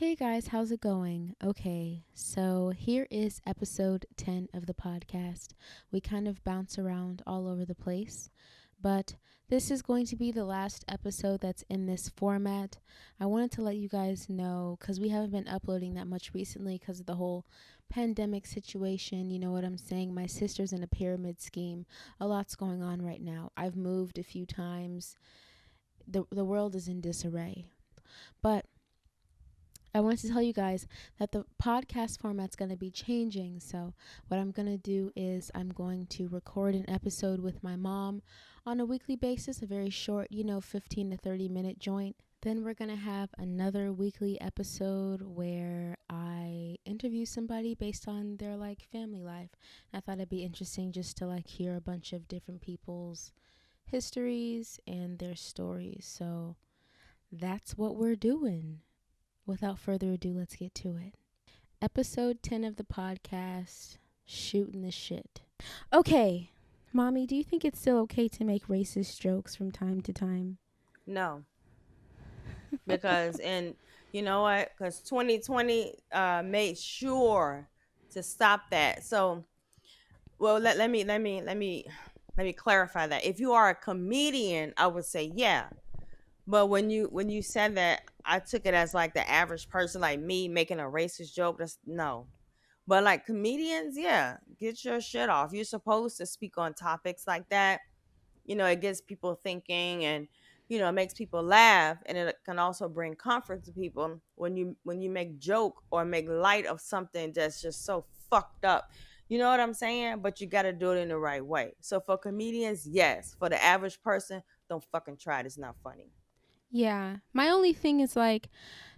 Hey guys, how's it going? Okay, so here is episode 10 of the podcast. We kind of bounce around all over the place, but this is going to be the last episode that's in this format. I wanted to let you guys know because we haven't been uploading that much recently because of the whole pandemic situation. You know what I'm saying? My sister's in a pyramid scheme. A lot's going on right now. I've moved a few times. The world is in disarray. But I wanted to tell you guys that the podcast format's going to be changing. So, what I'm going to do is I'm going to record an episode with my mom on a weekly basis, a very short, 15 to 30 minute joint. Then we're going to have another weekly episode where I interview somebody based on their family life. I thought it'd be interesting just to hear a bunch of different people's histories and their stories. So, that's what we're doing. Without further ado, let's get to it. Episode 10 of the podcast, shooting the shit. Okay, Mommy, do you think it's still okay to make racist jokes from time to time? No, because you know what? Because 2020 made sure to stop that. So, well, let me clarify that. If you are a comedian, I would say yeah. But when you said that, I took it as like the average person, like me, making a racist joke. That's no. But like comedians, yeah, get your shit off. You're supposed to speak on topics like that. It gets people thinking, and it makes people laugh, and it can also bring comfort to people when you make joke or make light of something that's just so fucked up. You know what I'm saying? But you got to do it in the right way. So for comedians, yes. For the average person, don't fucking try it. It's not funny. Yeah, my only thing is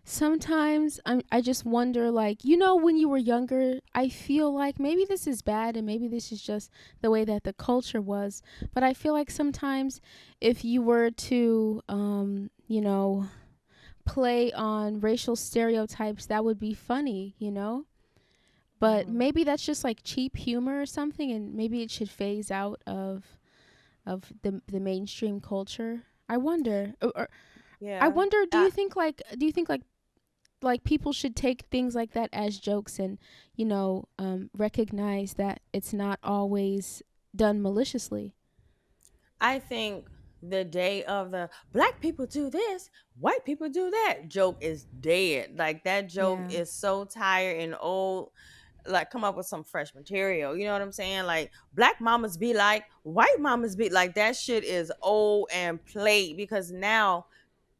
sometimes I just wonder when you were younger, I feel like maybe this is bad and maybe this is just the way that the culture was, but I feel like sometimes if you were to play on racial stereotypes, that would be funny. But Hmm. maybe that's just cheap humor or something, and maybe it should phase out of the mainstream culture. I wonder. Or I Yeah. wonder. Do you think people should take things like that as jokes and recognize that it's not always done maliciously? I think the day of the black people do this, white people do that joke is dead. Like that joke Yeah, is so tired and old. Like come up with some fresh material. You know what I'm saying? Like black mamas be like, white mamas be like that shit is old and played because now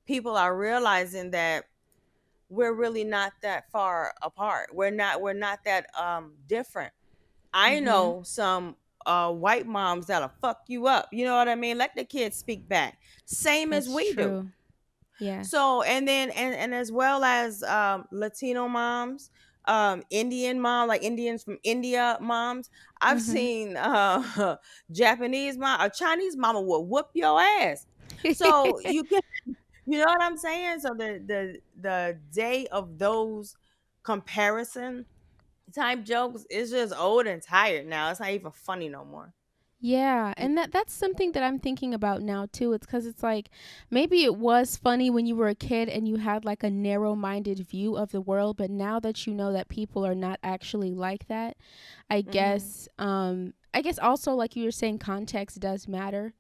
people are realizing that we're really not that far apart. We're not that different. I mhm, know some white moms that'll fuck you up. You know what I mean? Let the kids speak back. Same as that's we do. true. Yeah. So and then and as well as Latino moms, Indian mom, like Indians from India moms. I've Mhm. seen Japanese mom, a Chinese mama will whoop your ass. So you can, you know what I'm saying? So the day of those comparison type jokes is just old and tired now. It's not even funny no more. Yeah, and that's something that I'm thinking about now too. It's cuz it's maybe it was funny when you were a kid and you had a narrow-minded view of the world, but now that you know that people are not actually like that, Mm-hmm. I guess also like you were saying, context does matter,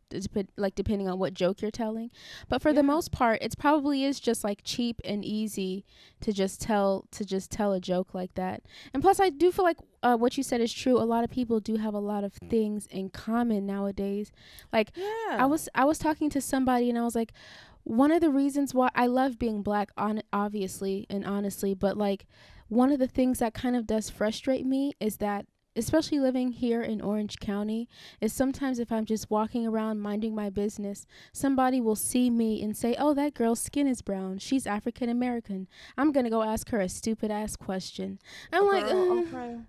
depending on what joke you're telling. But for the Yeah. most part, it probably is just cheap and easy to just tell a joke like that. And plus, I do feel like what you said is true. A lot of people do have a lot of things in common nowadays. Like I Yeah. was I was talking to somebody and I was like, one of the reasons why I love being black, obviously and honestly, but one of the things that kind of does frustrate me is that, especially living here in Orange County, is sometimes if I'm just walking around minding my business, somebody will see me and say, "Oh, that girl's skin is brown. She's African American. I'm going to go ask her a stupid ass question." I'm like, Girl, okay.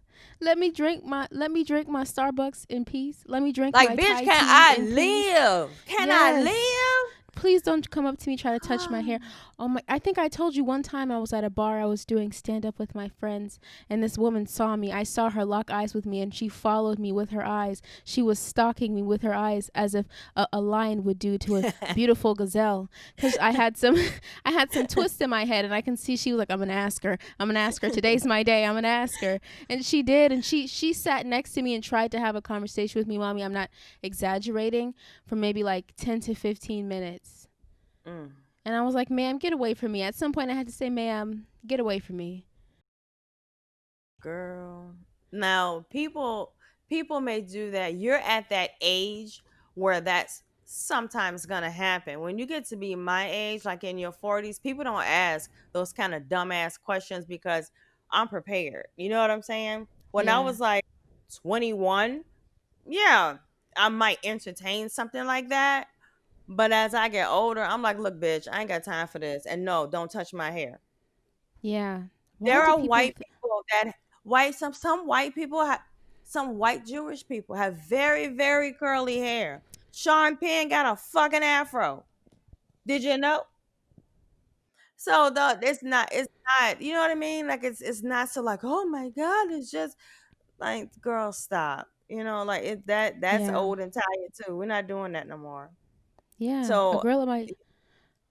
let me drink my Starbucks in peace. Let me drink Like, my bitch, Thai can tea I in peace. live? Can I Yes. live? please don't come up to me, try to touch my hair. Oh my, I think I told you one time I was at a bar, I was doing stand up with my friends, and this woman saw me. I saw her lock eyes with me, and she followed me with her eyes. She was stalking me with her eyes as if a lion would do to a beautiful gazelle, because I had some I had some twists in my head, and I can see she was like, I'm gonna ask her, I'm gonna ask her, today's my day, I'm gonna ask her. And she did, and she sat next to me and tried to have a conversation with me, Mommy, I'm not exaggerating, for maybe like 10 to 15 minutes. Mm. And I was like, ma'am, get away from me. At some point I had to say, ma'am, get away from me. Girl. Now, people may do that. You're at that age where that's sometimes gonna happen. When you get to be my age, like in your 40s, people don't ask those kind of dumbass questions because I'm prepared. You know what I'm saying? When I Yeah. was like 21, yeah, I might entertain something like that. But as I get older, I'm like, look, bitch, I ain't got time for this. And no, don't touch my hair. Yeah. Why There do are people white people that some white people have some white Jewish people have very, very curly hair. Sean Penn got a fucking afro. Did you know? So the it's not, you know what I mean? Like it's not so like, oh my God, it's just like girl, stop. You know, like that's Yeah. old and tired too. We're not doing that no more. Yeah. So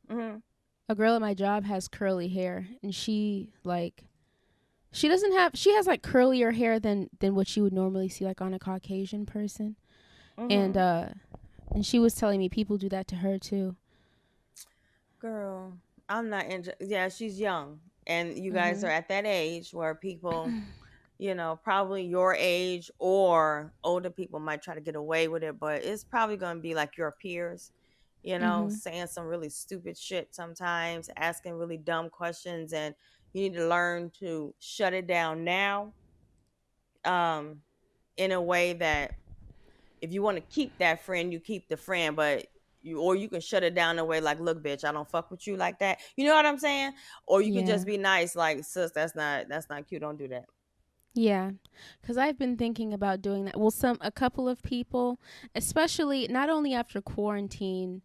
mhm. A girl at my job has curly hair, and she doesn't have she has like curlier hair than what you would normally see like on a Caucasian person. And Mhm. uh and she was telling me people do that to her too. Girl, I'm not yeah, she's young. And you guys are Mhm. at that age where people, probably your age or older people might try to get away with it, but it's probably going to be like your peers, Mhm. saying some really stupid shit sometimes, asking really dumb questions, and you need to learn to shut it down now, um, in a way that if you want to keep that friend, you keep the friend, but you can shut it down in a way like, look, bitch, I don't fuck with you like that. You know what I'm saying? Or you could Yeah. just be nice, like, sis, that's not cute. Don't do that. Yeah, because I've been thinking about doing that. Well, a couple of people, especially not only after quarantine,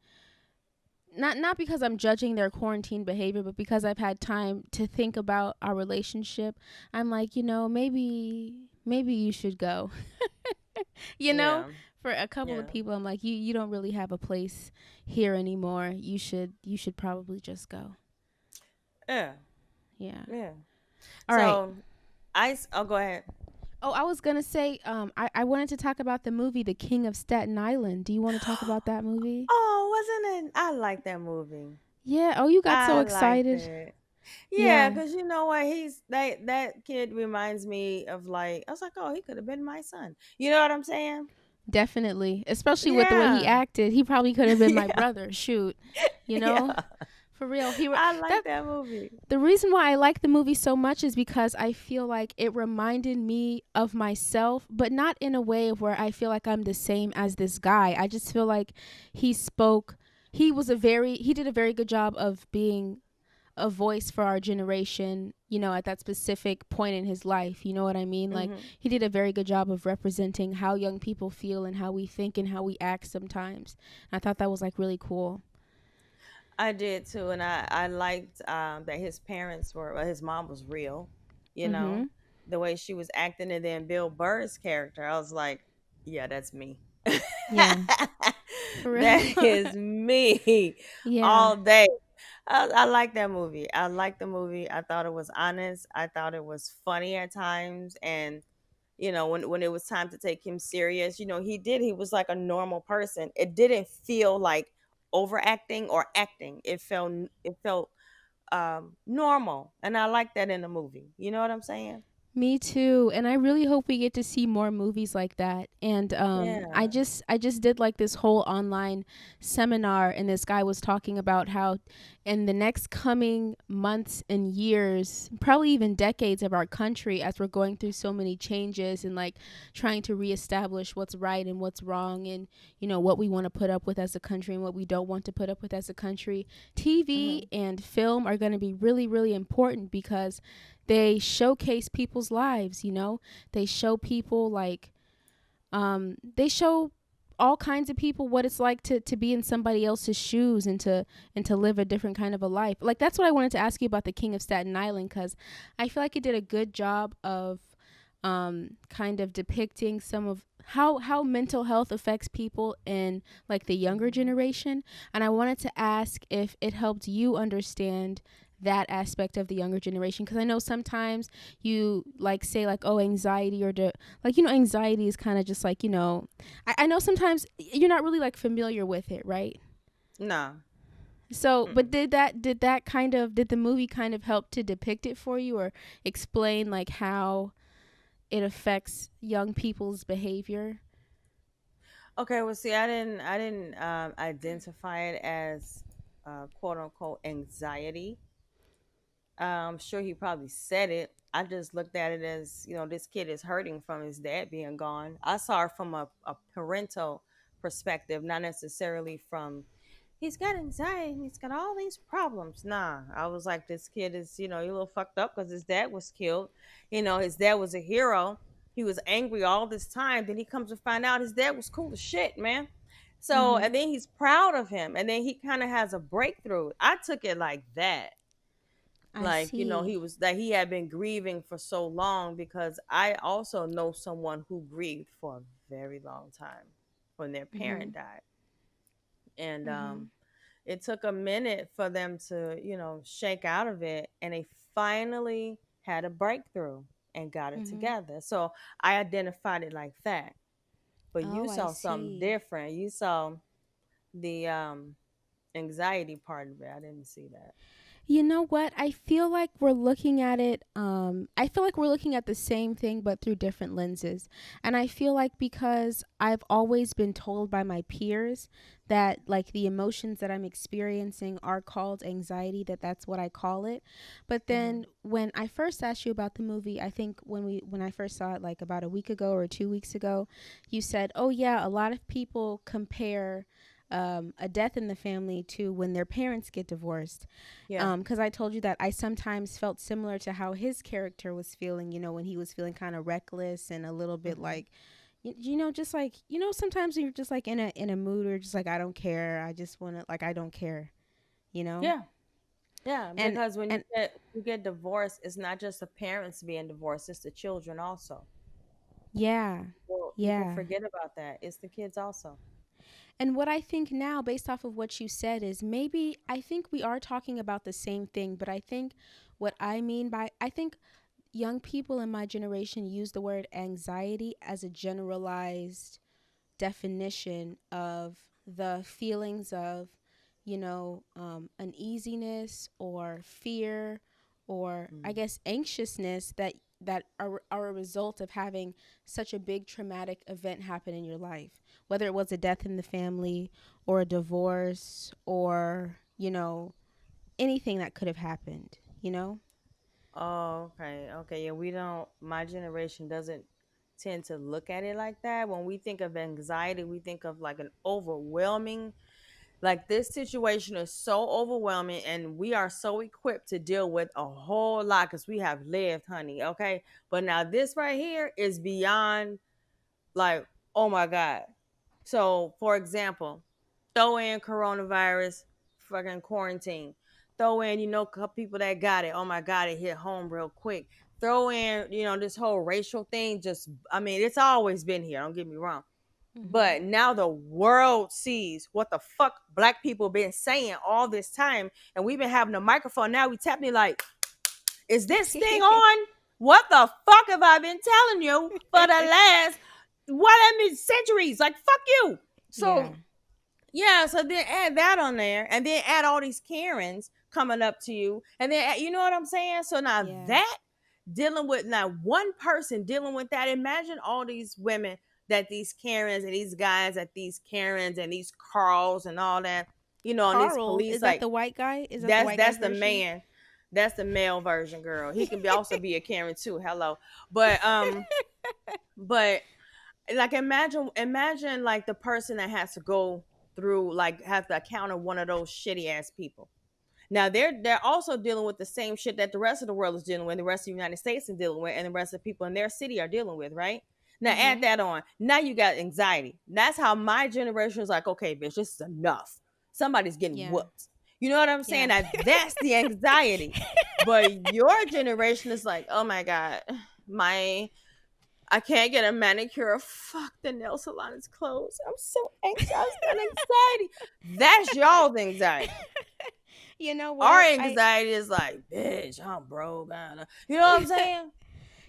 not because I'm judging their quarantine behavior, but because I've had time to think about our relationship. I'm like, maybe you should go. you know, Yeah. for a couple of Yeah. people, I'm like, you don't really have a place here anymore. You should probably just go. Yeah. Yeah. Yeah. All right. So oh, go ahead. Oh, I was gonna say, I wanted to talk about the movie The King of Staten Island. Do you want to talk about that movie? Oh, wasn't it? I like that movie. Yeah. Oh, you got so I liked excited. it. Yeah, Yeah, because you know what? That kid reminds me of, like, I was like, oh, he could have been my son. You know what I'm saying? definitely. Especially with the way he Yeah. acted, he probably could have been my Yeah. brother. Shoot, you know, Yeah. for real. I like That that movie. the reason why I like the movie so much is because I feel like it reminded me of myself, but not in a way of where I feel like I'm the same as this guy. I just feel like he spoke. He did a very good job of being a voice for our generation, at that specific point in his life. You know what I mean? Like, Hmm. he did a very good job of representing how young people feel and how we think and how we act sometimes. I thought that was like really cool. I did too, and I liked that his parents were, well, his mom was real, you know, Mhm. the way she was acting, and then Bill Burr's character, I was like, yeah, that's me. Yeah. For real. That is me Yeah. all day. I like that movie. I like the movie. I thought it was honest. I thought it was funny at times, and when it was time to take him serious, he was like a normal person. It didn't feel like overacting or acting. It felt normal, and I like that in a movie. You know what I'm saying? Me too, and I really hope we get to see more movies like that. And I Yeah. just did like this whole online seminar, and this guy was talking about how in the next coming months and years, probably even decades of our country, as we're going through so many changes and like trying to reestablish what's right and what's wrong, and what we want to put up with as a country and what we don't want to put up with as a country, TV Hmm. and film are going to be really, really important because they showcase people's lives. They show people like they show all kinds of people what it's like to be in somebody else's shoes and to live a different kind of a life. Like that's what I wanted to ask you about the King of Staten Island, because I feel like it did a good job of kind of depicting some of how mental health affects people in like the younger Mhm. generation. And I wanted to ask if it helped you understand that aspect of the younger generation, because I know sometimes you like say like, oh, anxiety or like, you know, anxiety is kind of just like, you know, I know sometimes you're not really like familiar with it, right? No. So but Mm-mm. did the movie kind of help to depict it for you, or explain like how it affects young people's behavior? Okay, well, see, I didn't identify it as quote unquote anxiety. I'm sure he probably said it. I just looked at it as, this kid is hurting from his dad being gone. I saw it from a parental perspective, not necessarily from he's got anxiety and he's got all these problems. Nah, I was like, this kid is, a little fucked up because his dad was killed. His dad was a hero. He was angry all this time. Then he comes to find out his dad was cool as shit, man. So, Mm-hmm. and then he's proud of him. And then he kind of has a breakthrough. I took it like that. I Like, see. he had been grieving for so long, because I also know someone who grieved for a very long time when their Mm-hmm. parent died. And Mm-hmm. it took a minute for them to, shake out of it, and they finally had a breakthrough and got it Mm-hmm. together. So I identified it like that. But you Oh, I saw something see. different. You saw the anxiety part of it. I didn't see that. You know what? I feel like we're looking at it. I feel like we're looking at the same thing, but through different lenses. And I feel like because I've always been told by my peers that like the emotions that I'm experiencing are called anxiety, that's what I call it. But Mm-hmm. then when I first asked you about the movie, I think when I first saw it like about a week ago or 2 weeks ago, you said, "Oh yeah, a lot of people compare." A death in the family to when their parents get divorced, Yeah. because I told you that I sometimes felt similar to how his character was feeling, you know, when he was feeling kind of reckless and a little bit Mm-hmm. like, you know, just like, you know, sometimes you're just like in a mood or just like, I don't care. I just want to, like, I don't care, you know? Yeah. Yeah, And, because when and you get divorced, it's not just the parents being divorced, it's the children also. yeah, Well, people yeah. forget about that. It's the kids also. And what I think now, based off of what you said, is maybe I think we are talking about the same thing, but I think what I mean by, I think young people in my generation use the word anxiety as a generalized definition of the feelings of, you know, uneasiness or fear, or I Mm. guess anxiousness are a result of having such a big traumatic event happen in your life, whether it was a death in the family or a divorce or, you know, anything that could have happened, you know? Oh, okay. Okay. Yeah, my generation doesn't tend to look at it like that. When we think of anxiety, we think of like an overwhelming, like this situation is so overwhelming, and we are so equipped to deal with a whole lot because we have lived, honey. Okay. But now this right here is beyond, like, oh my God. So, for example, throw in coronavirus, fucking quarantine. Throw in, couple people that got it. Oh my God, it hit home real quick. Throw in, this whole racial thing. Just, I mean, it's always been here. Don't get me wrong. Mm-hmm. But now the world sees what the fuck black people been saying all this time. And we've been having a microphone. Now we tapping like, is this thing on? What the fuck have I been telling you for the last centuries? Like, fuck you. Yeah, So yeah, so then add that on there, and then add all these Karens coming up to you, and then you know what I'm saying. So now yeah. that dealing with now one person dealing with that, imagine all these women that these Karens and these guys that these Karens and these Carls and all that, and these Carl, police is that like the white guy? Is that the that's white guy that's the version? man. That's the male version, girl. He can be also be a Karen too. Hello, but but like imagine like the person that has to go through, like have to encounter one of those shitty ass people. Now they're also dealing with the same shit that the rest of the world is dealing with, the rest of the United States is dealing with, and the rest of the people in their city are dealing with, right? Now add Mhm. that on. Now you got anxiety. That's how my generation was like, okay, bitch, this is enough. Somebody's getting Yeah. whooped. You know what I'm saying? Yeah. Now that's the anxiety. But your generation is like, oh my God, my I can't get a manicure. Fuck, the nail salon is closed. I'm so anxious. I got anxiety. That's y'all's anxiety. You know Our what? I anxiety is like, bitch, I'm broke. You know what I'm saying?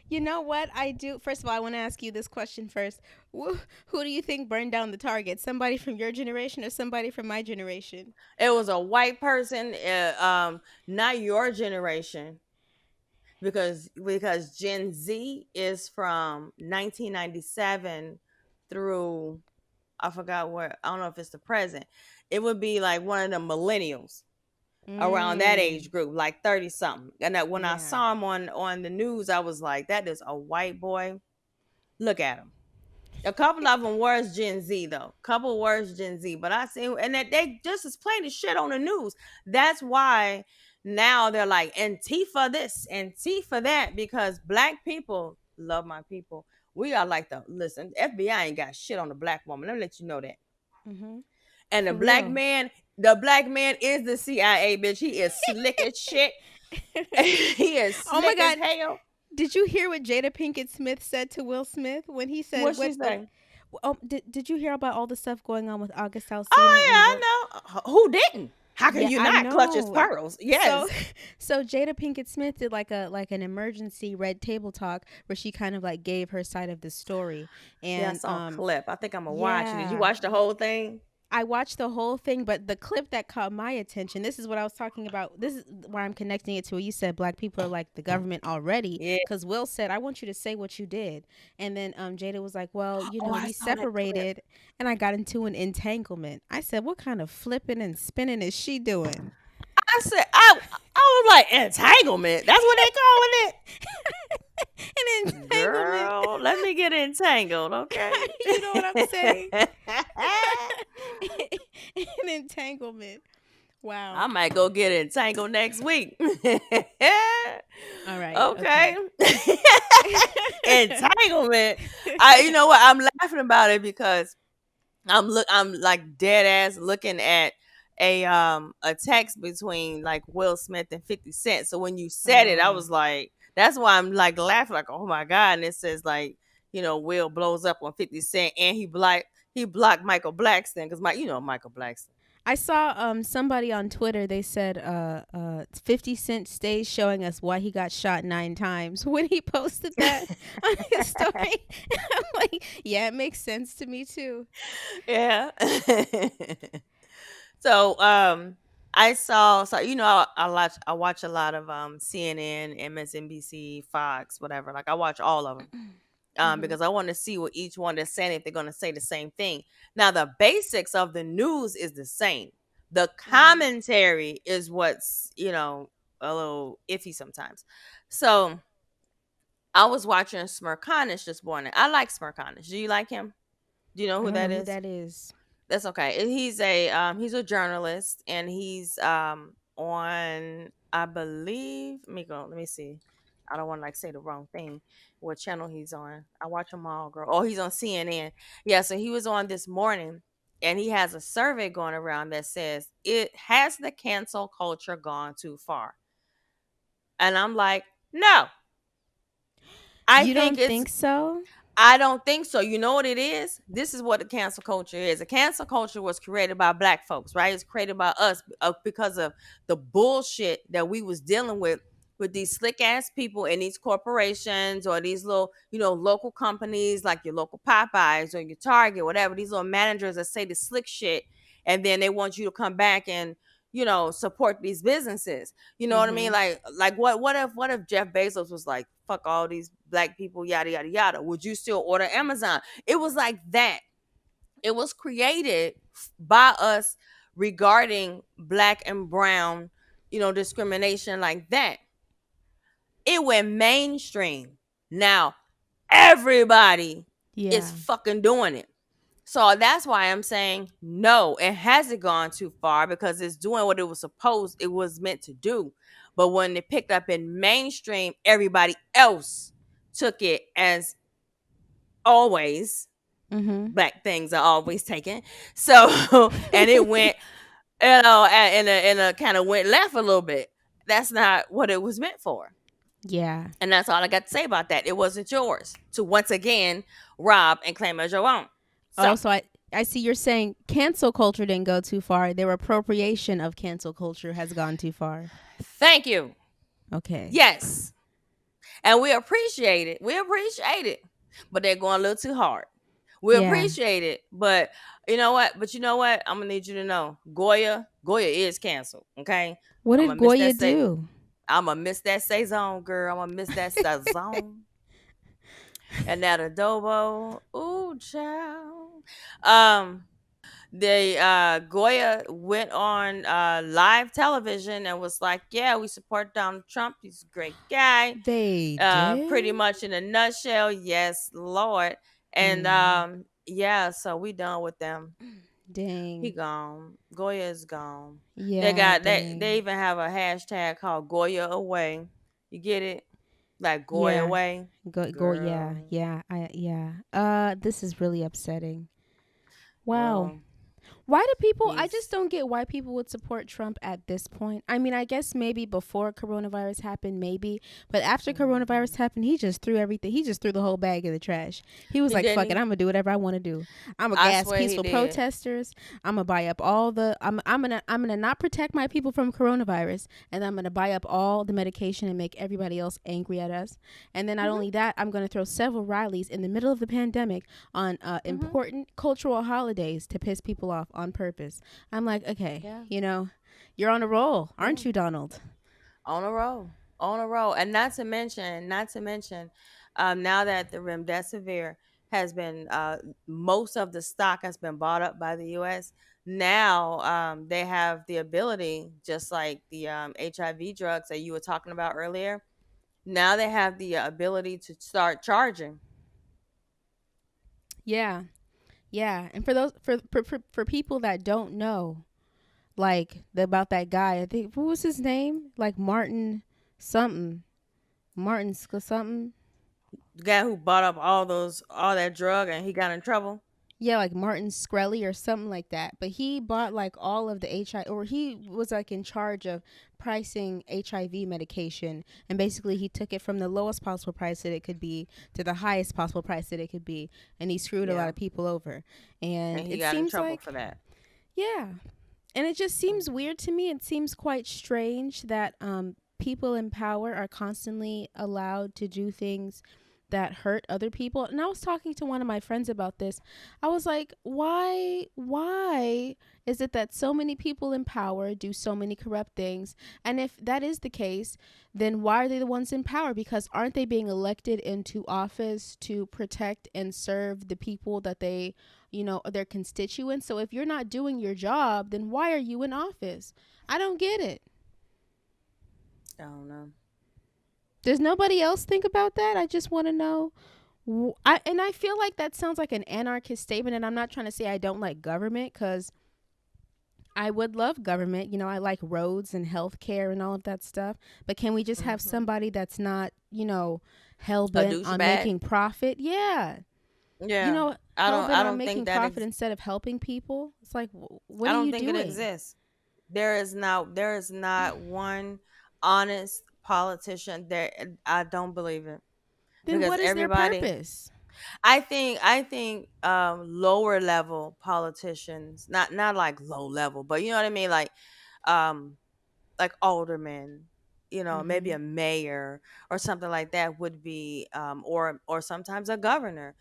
You know what I do? First of all, I want to ask you this question first. Who do you think burned down the target? Somebody from your generation or somebody from my generation? It was a white person, not your generation, because Gen Z is from 1997 through I forgot where I don't know if it's the present. It would be like one of the millennials around that Mm, age group, like 30 something. And that when I yeah. saw him on the news, I was like, that is a white boy. Look at him. A couple of them was Gen Z though. Couple was Gen Z, but I see and that they just as plain as shit on the news. That's why now they're like Antifa this, Antifa that, because black people love my people. We are like the listen. FBI ain't got shit on the black woman. Let me let you know that. Mhm. And For real. the black man is the CIA, bitch. He is slick as shit. He is Oh my slick as God! hell. Did you hear what Jada Pinkett Smith said to Will Smith when he said What she what? say? Did you hear about all the stuff going on with August Alsina Oh and Will? yeah, I know. Who didn't? How can Yeah, you I not clutch his know. pearls? So, Yes. so Jada Pinkett Smith did like an emergency red table talk where she kind of like gave her side of the story, Yeah, I and saw a clip. I think I'm gonna watch it. Did you yeah, watch the whole thing? I watched the whole thing, but the clip that caught my attention, this is what I was talking about. This is why I'm connecting it to what you said. Black people are like the government already. Yeah. Because Will said, I want you to say what you did. And then Jada was like, well, Oh, I we saw that clip. separated and I got into an entanglement. I said, what kind of flipping and spinning is she doing? I said I was like entanglement. That's what they calling An it. entanglement. Girl, let me get entangled, okay? You know what I'm saying? An entanglement. Wow. I might go get entangled next week. All right. Okay. Okay. Entanglement. I you know what? I'm laughing about it because I'm like dead ass looking at a text between like Will Smith and 50 Cent. So when you said it, I Oh. was like, that's why I'm like laughing, like, oh my God. And it says like, Will blows up on 50 Cent and he blocked Michael Blackson because Michael Blackson. I saw somebody on Twitter. They said 50 Cent stays showing us why he got shot 9 times when he posted that on his story. I'm like, yeah, it makes sense to me too. Yeah. So I saw so I watch a lot of CNN, MSNBC, Fox, whatever. Like I watch all of them. Hmm. Because I want to see what each one is saying if they're going to say the same thing. Now the basics of the news is the same. The Hmm. commentary is what's, a little iffy sometimes. So I was watching Smirconish this morning. I like Smirconish. Do you like him? Do you know I who don't know that who is? that is. That's okay. He's a journalist and he's on I believe let me see. I don't want to like say the wrong thing. What channel he's on. I watch them all, girl. Oh, he's on CNN. Yeah, so he was on this morning and he has a survey going around that says it has the cancel culture gone too far. And I'm like, no. I You think don't it's think so? I don't think so. You know what it is? This is what the cancel culture is. The cancel culture was created by black folks, right? It's created by us because of the bullshit that we was dealing with these slick ass people in these corporations or these little, local companies like your local Popeyes or your Target, whatever. These little managers that say the slick shit, and then they want you to come back and support these businesses. You know what I mean? Mm-hmm. Like what if Jeff Bezos was like, fuck all these black people, yada yada yada. Would you still order Amazon? It was like that. It was created by us regarding black and brown, discrimination like that. It went mainstream. Now everybody is Yeah. fucking doing it. So that's why I'm saying no, it hasn't gone too far because it's doing what it was meant to do. But when it picked up in mainstream, everybody else took it as, always Mhm. black things are always taken. So and it went, in a kind of went left a little bit. That's not what it was meant for. Yeah. And that's all I got to say about that. It wasn't yours to once again rob and claim as your own. So Oh, so I see you're saying cancel culture didn't go too far. Their appropriation of cancel culture has gone too far. thank you. Okay. Yes. And we appreciate it. We appreciate it. But they're going a little too hard. We Yeah. appreciate it. But you know what? I'm gonna need you to know. Goya is canceled. Okay. What I'm did gonna miss Goya that say do? I'm gonna miss that saison, girl. I'm gonna miss that saison. And that adobo. Ooh, child. Um, they Goya went on live television and was like, "Yeah, we support Donald Trump. He's a great guy." They Pretty did? much in a nutshell, yes, Lord. And Mm, yeah, so we done with them. He dang. gone. Goya is gone. They Yeah, got they dang. even have a hashtag called Goya away. You get it? Like Goya Yeah. away. Yeah, Girl. yeah, yeah. This is really upsetting. Wow. Girl. Why do people? I just He's don't get why people would support Trump at this point. I mean, I guess maybe before coronavirus happened, maybe, but after Mhm. coronavirus happened, he just threw everything. He just threw the whole bag in the trash. He was He like, didn't "Fuck it, he? I'm gonna do whatever I want to do. I'm gonna I gas swear he peaceful did. protesters. I'm gonna buy up all the. I'm gonna not protect my people from coronavirus, and I'm gonna buy up all the medication and make everybody else angry at us. And then not Mhm. only that, I'm gonna throw several rallies in the middle of the pandemic on Mhm. important cultural holidays to piss people off on purpose." I'm like, okay, Yeah. you're on a roll, Yeah. aren't you, Donald? On a roll, on a roll, and not to mention, now that the remdesivir has been, most of the stock has been bought up by the U.S. Now, they have the ability, just like the HIV drugs that you were talking about earlier. Now they have the ability to start charging. Yeah, yeah. And for those for people that don't know, like about that guy, I think what was his name? Like Martin something, something. The guy who bought up all that drug and he got in trouble. Yeah, like Martin Skrelly or something like that. But he bought like all of the HIV, or he was like in charge of pricing HIV medication. And basically, he took it from the lowest possible price that it could be to the highest possible price that it could be. And he screwed a lot Yeah, of people over. and And he it got in seems trouble like, for that. yeah. And it just seems Mhm. weird to me. It seems quite strange that people in power are constantly allowed to do things that hurt other people. And I was talking to one of my friends about this. I was like, why is it that so many people in power do so many corrupt things? And if that is the case, then why are they the ones in power? Because aren't they being elected into office to protect and serve the people that they, their constituents? So if you're not doing your job, then why are you in office? I don't get it. I don't know. Does nobody else think about that? I just want to know. And I feel like that sounds like an anarchist statement. And I'm not trying to say I don't like government, because I would love government. I like roads and healthcare and all of that stuff. But can we just have Hmm. somebody that's not, hell A bent on douchebag. making profit? Yeah. Yeah. Hell bent I on don't think making that profit instead of helping people. It's like, what I are don't you think it doing? exists. There is not one honest politician there. I don't believe it. Then Because what is their everybody, purpose? I think lower level politicians, not like low level, but you know what I mean, um like aldermen, maybe Mm-hmm. a mayor or something like that would be, or sometimes a governor,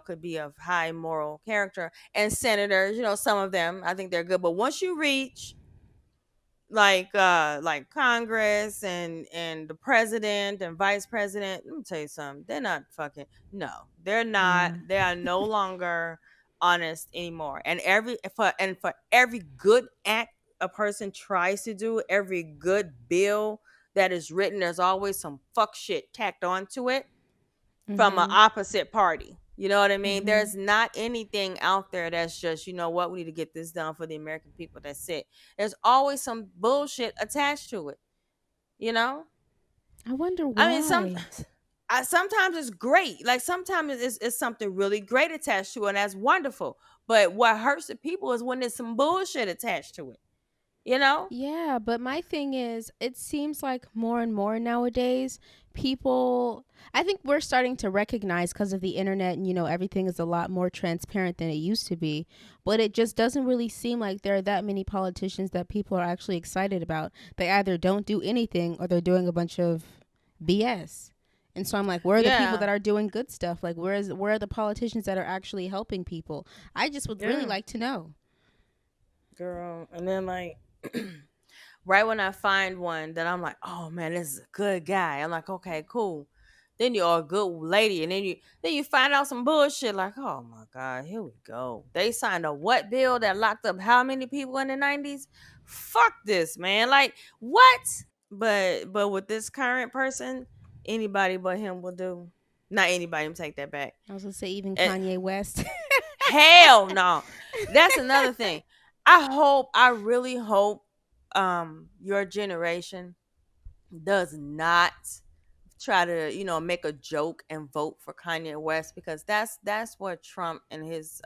could be of high moral character, and senators, some of them I think they're good, but once you reach like Congress and the president and vice president, let me tell you something, they're not fucking, no, they're not, Yeah. they are no longer honest anymore. And for every good act a person tries to do, every good bill that is written, there's always some fuck shit tacked onto it from an Mm-hmm. opposite party. You know what I mean? Mm-hmm. There's not anything out there that's just, you know what, we need to get this done for the American people. That's it. There's always some bullshit attached to it, you know? I wonder I mean, some why. sometimes it's great. Like sometimes it's something really great attached to it, and that's wonderful. But what hurts the people is when there's some bullshit attached to it. You know? Yeah, but my thing is, it seems like more and more nowadays, people, I think we're starting to recognize because of the internet and, everything is a lot more transparent than it used to be. But it just doesn't really seem like there are that many politicians that people are actually excited about. They either don't do anything or they're doing a bunch of BS. And so I'm like, where are the people Yeah, that are doing good stuff? Like, where are the politicians that are actually helping people? I just would really yeah, like to know. girl. And then like right when I find one that I'm like, oh man, this is a good guy. I'm like, okay, cool. Then you're a good lady, and then you find out some bullshit like, oh my god, here we go. They signed a what bill that locked up how many people in the 90s? Fuck this, man. Like what? But with this current person, anybody but him will do. Not anybody. I'm take that back. I was gonna say even Eh, Kanye West. Hell no. That's another thing. I really hope your generation does not try to, make a joke and vote for Kanye West, because that's what Trump and his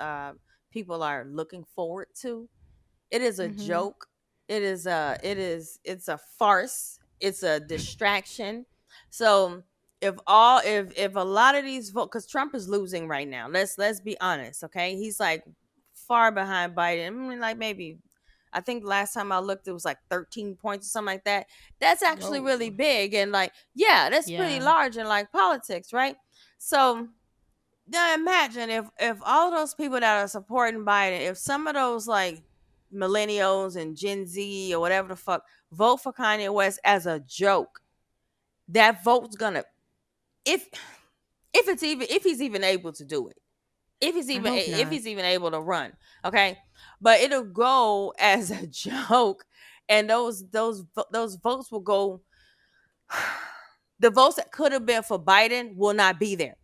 people are looking forward to. It is a Mm-hmm. joke. It's a farce. It's a distraction. So if a lot of these vote, because Trump is losing right now. Let's be honest, okay? He's like far behind Biden. I mean, like maybe I think last time I looked, it was like 13 points or something like that. That's actually really Whoa. big, and like, yeah, that's pretty Yeah. large in like politics, right? So now imagine if all those people that are supporting Biden, if some of those like millennials and Gen Z or whatever the fuck vote for Kanye West as a joke, that vote's gonna, if if he's even able to do it, I hope if not. he's even able to run, okay, but it'll go as a joke, and those votes will go. The votes that could have been for Biden will not be there.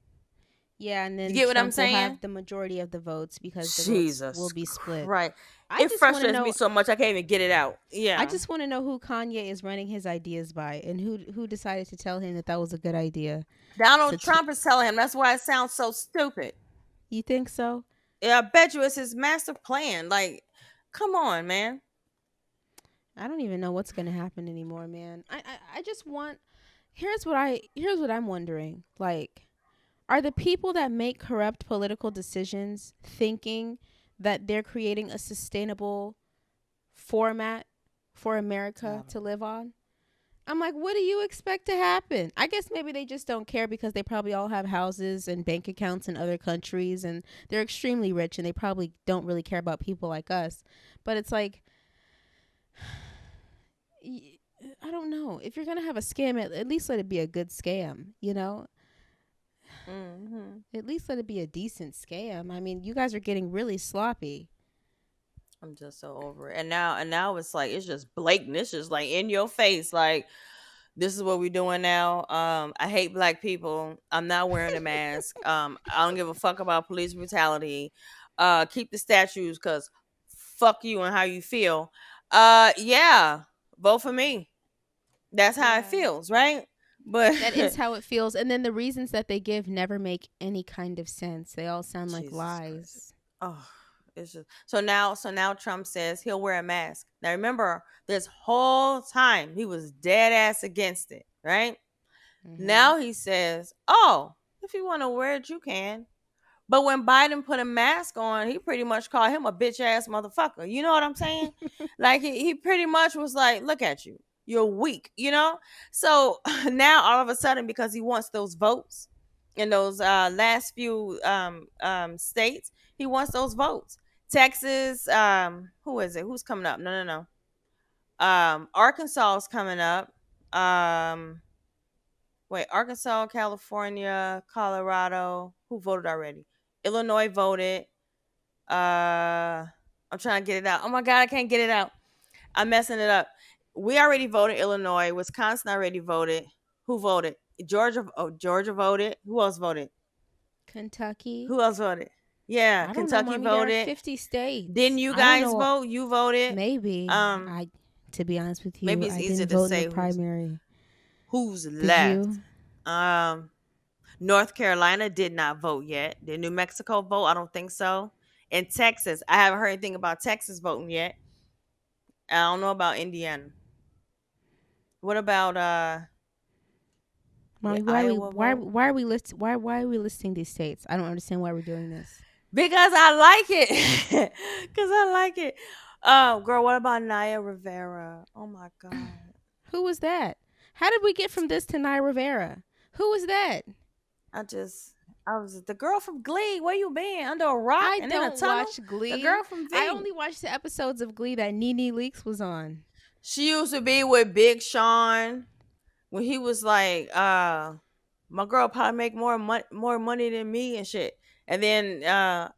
Yeah, and You then get what I'm Trump will saying? have the majority of the votes because the votes will Jesus be split. Christ. I It just want to frustrates me know so much I can't even get it out. I Yeah. just want to know who Kanye is running his ideas by and who decided to tell him that that was a good idea. Donald To t- Trump is telling him. That's why it sounds so stupid. you think so? Yeah, I bet you it's his master plan. Like, come on, man. I don't even know what's going to happen anymore, man. I just want here's what I'm wondering. Like, are the people that make corrupt political decisions thinking that they're creating a sustainable format for I America don't to know. live on? I'm like, what do you expect to happen? I guess maybe they just don't care because they probably all have houses and bank accounts in other countries and they're extremely rich and they probably don't really care about people like us. But it's like, I don't know. If you're going to have a scam, at least let it be a good scam, you know? Hmm. At least let it be a decent scam. I mean, you guys are getting really sloppy. I'm just so over it. And now it's like it's just blatant. It's just like in your face. Like, this is what we're doing now. I hate black people. I'm not wearing a mask. I don't give a fuck about police brutality. Keep the statues, cause fuck you and how you feel. Yeah, vote for me. That's how it Yeah. feels, right? But That is how it feels. And then the reasons that they give never make any kind of sense. They all sound like Jesus Christ. lies. Oh, it's just so now Trump says he'll wear a mask. Now remember, this whole time he was dead ass against it, right? Mm-hmm. Now he says, "Oh, if you want to wear it, you can." But when Biden put a mask on, he pretty much called him a bitch ass motherfucker. You know what I'm saying? Like he pretty much was like, "Look at you, you're weak," you know. So now all of a sudden, because he wants those votes in those last few states, he wants those votes. Texas, who is it? Who's coming up? No, no, no. Arkansas is coming up. Um, Wait, Arkansas, California, Colorado. Who voted already? Illinois voted. I'm trying to get it out. Oh my god, I can't get it out. I'm messing it up. We already voted Illinois. Wisconsin already voted. Who voted? Georgia. Oh, Georgia voted. Who else voted? Kentucky. Who else voted? Yeah, I don't know, Kentucky mommy. There are voted. 50 Didn't states. you I don't guys know. vote? You voted. Maybe. Um, To be honest with you, Maybe it's I easier didn't to vote in the say who's primary. who's Did left. you? Um, North Carolina did not vote yet. Did New Mexico vote? I don't think so. In Texas, I haven't heard anything about Texas voting yet. I don't know about Indiana. What about did Mommy, Iowa vote? why are we listing these states? I don't understand why we're doing this. Because I like it. Because I like it. Girl, what about Naya Rivera? Oh my God. Who was that? How did we get from this to Naya Rivera? Who was that? I just, I was the girl from Glee. Where you been? Under a rock I and in a don't tunnel? watch The Glee. girl from I V. only watched the episodes of Glee that Nene Leakes was on. She used to be with Big Sean when he was like, my girl probably make more money than me and shit. And then I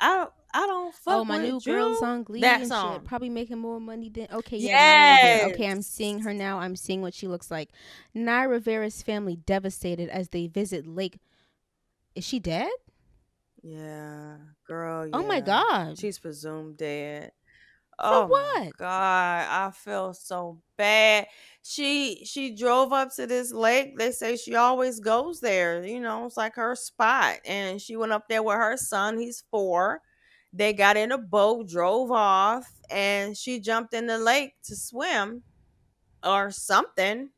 don't Oh, fuck my new with girl's you. on Glee That and shit. song. Probably making more money than. Okay, yeah, Naya Rivera. Okay, I'm seeing Yes. her now. I'm seeing what she looks like. Naya Rivera's family devastated as they visit Lake. Is she dead? Yeah, girl, Oh my yeah. God. She's presumed dead. For Oh my what? God, I feel so bad. She drove up to this lake. They say she always goes there. You know, it's like her spot. And she went up there with her son. He's 4. They got in a boat, drove off, and she jumped in the lake to swim or something.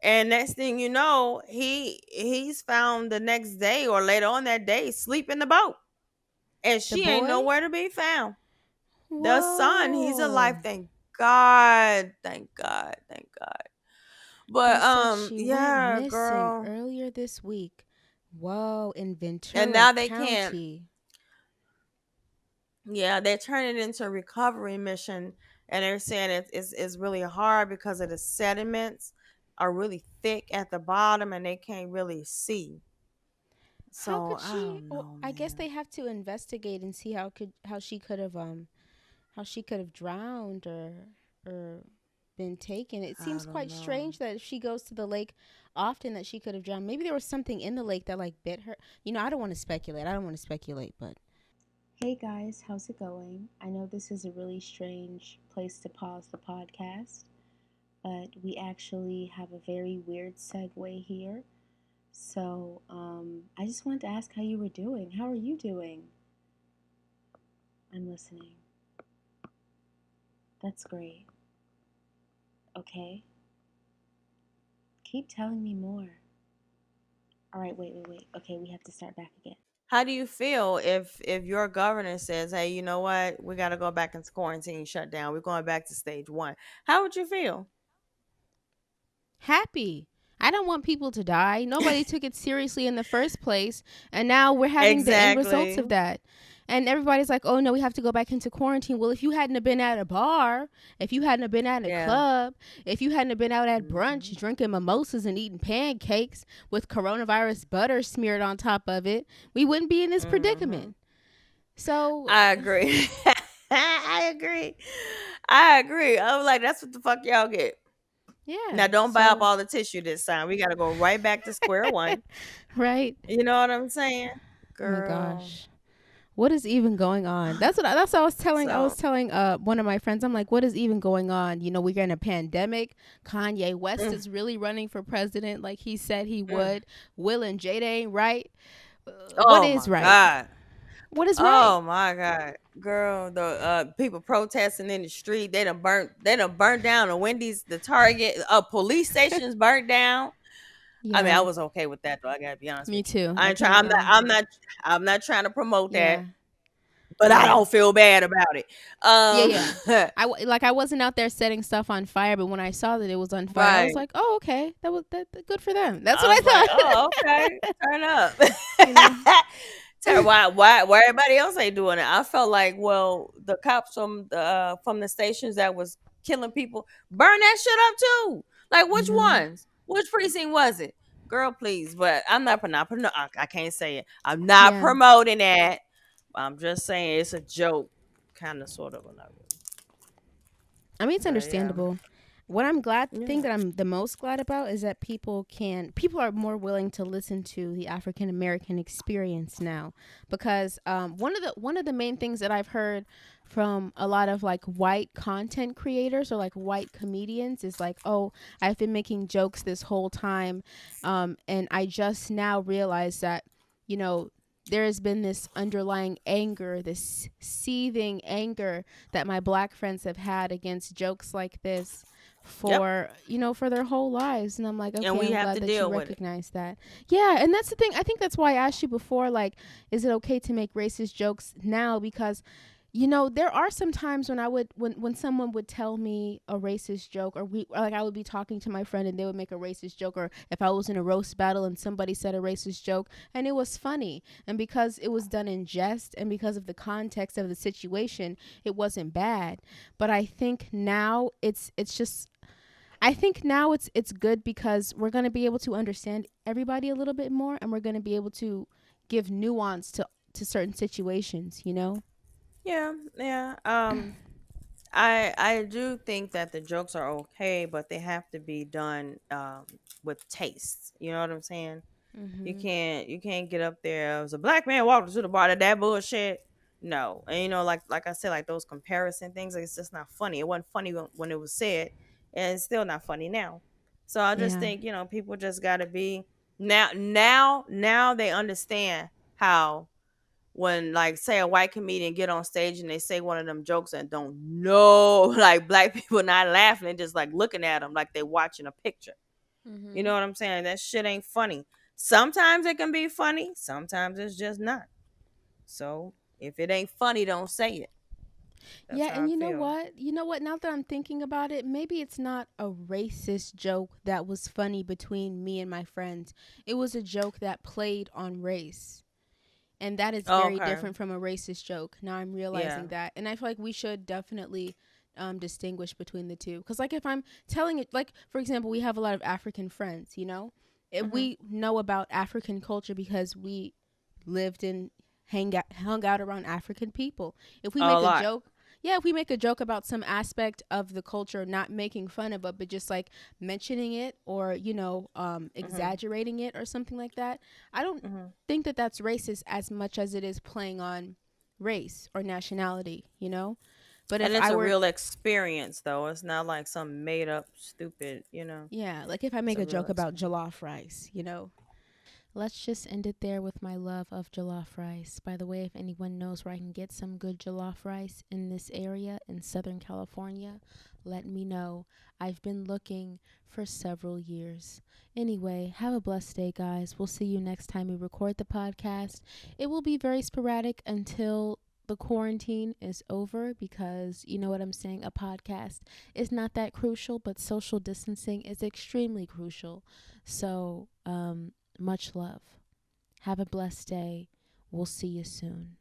And next thing you know, he's found the next day or later on that day, sleep in the boat. And The she ain't boy? nowhere to be found. The son, he's alive, Whoa. thank God. Thank God. Thank God. They But said she went yeah, missing girl. earlier this week. Whoa, in And Ventura now they can't. County. Yeah, they're turning it into a recovery mission, and they're saying it's really hard because of the sediments are really thick at the bottom and they can't really see. How So could I she? don't Well, know, I guess man. they have to investigate and see how she could have drowned or been taken. It I seems don't quite know. strange that if she goes to the lake often that she could have drowned. Maybe there was something in the lake that like bit her. I don't want to speculate. I don't want to speculate, but hey guys, how's it going? I know this is a really strange place to pause the podcast, but we actually have a very weird segue here. So, I just wanted to ask how you were doing. How are you doing? I'm listening. That's great. Okay. Keep telling me more. All right, wait. Okay, we have to start back again. How do you feel if your governor says, "Hey, you know what? We got to go back into quarantine, shut down. We're going back to stage 1." How would you feel? Happy. I don't want people to die. Nobody took it seriously in the first place, and now we're having the end results Exactly. of that. And everybody's like, "Oh no, we have to go back into quarantine." Well, if you hadn't have been at a bar, if you hadn't have been at a Yeah. club, if you hadn't have been out at Mhm. brunch drinking mimosas and eating pancakes with coronavirus butter smeared on top of it, we wouldn't be in this Mhm. predicament. So, I agree. I agree. I agree. I was like, that's what the fuck y'all get. yeah. Now don't buy up So, all the tissue this time. We got to go right back to square one. right? You know what I'm saying? Oh my Girl. gosh. What is even going on? That's what I was telling. I was So, telling one of my friends. I'm like, what is even going on? We're in a pandemic. Kanye West mm, is really running for president, like he said he mm. would. Will and Jada ain't right. What Oh is my right? God. What is right? Oh my God, girl, the people protesting in the street, they done burnt down the Wendy's, the Target, police stations burnt down. I mean, I Yeah, was okay with that though. I gotta be honest me with you. too. I I ain't trying. can't. I'm not trying to promote that, Yeah, but I yeah. don't feel bad about it. Yeah, yeah. Um, I wasn't out there setting stuff on fire, but when I saw that it was on fire, I was right. like, "Oh, okay. Good for them." That's what I was like, I thought. oh, okay, turn up. you know. Why everybody else ain't doing it? I felt like, well, the cops from the stations that was killing people, burn that shit up too. Like which Mhm. ones? Which precinct was it? Girl, please. But I'm not I can't say it. I'm not Yeah. promoting that. I'm just saying it's a joke, kind of, sort of, or not really. I mean, it's But yeah. understandable. what I'm glad thing Yeah. that I'm the most glad about is that people are more willing to listen to the African American experience now, because one of the main things that I've heard from a lot of like white content creators or like white comedians is like, oh, I've been making jokes this whole time, and I just now realized that, you know, there has been this underlying anger, this seething anger that my black friends have had against jokes like this Yep. for, you know, for their whole lives. And I'm like, And okay, we I'm have glad to that you deal with it. recognize that. Yeah, and that's the thing. I think that's why I asked you before, like, is it okay to make racist jokes now? Because, you know, there are some times when I would when someone would tell me a racist joke, or like I would be talking to my friend and they would make a racist joke, or if I was in a roast battle and somebody said a racist joke and it was funny, and because it was done in jest and because of the context of the situation, it wasn't bad. But I think now it's just, I think now it's good because we're going to be able to understand everybody a little bit more, and we're going to be able to give nuance to certain situations, you know? Yeah, yeah. I do think that the jokes are okay, but they have to be done with taste. You know what I'm saying? Mhm. You can't get up there. It was a black man walked to the bar. That bullshit. No, and you know, like I said, like those comparison things, like, it's just not funny. It wasn't funny when it was said, and it's still not funny now. So I just Yeah. think, you know, people just got to be now they understand how, when, like, say a white comedian get on stage and they say one of them jokes and don't know, like, black people not laughing and just like looking at them like they watching a picture. You Mhm. know what I'm saying? That shit ain't funny. Sometimes it can be funny, sometimes it's just not. So if it ain't funny, don't say it. That's Yeah, how and I you know feel. what? You know what? Now that I'm thinking about it, maybe it's not a racist joke that was funny between me and my friends. It was a joke that played on race. And that is Oh, very okay. different from a racist joke. Now I'm Yeah. realizing that. And I feel like we should definitely distinguish between the two. Because, like, if I'm telling it, like, for example, we have a lot of African friends, you know? If Hmm. we know about African culture because we lived and hung out around African people. If we A make a lot. joke, yeah, if we make a joke about some aspect of the culture, not making fun of it, but just like mentioning it, or, you know, Hmm. exaggerating it or something like that, I don't Hmm. think that that's racist as much as it is playing on race or nationality, you know? But And if it's I a were, real experience, though. It's not like some made up stupid, you know. yeah, like if I It's make a a real joke about experience. jollof rice, you know? Let's just end it there with my love of jollof rice. By the way, if anyone knows where I can get some good jollof rice in this area in Southern California, let me know. I've been looking for several years. Anyway, have a blessed day, guys. We'll see you next time we record the podcast. It will be very sporadic until the quarantine is over, because you know what I'm saying, a podcast is not that crucial, but social distancing is extremely crucial. So, much love. Have a blessed day. We'll see you soon.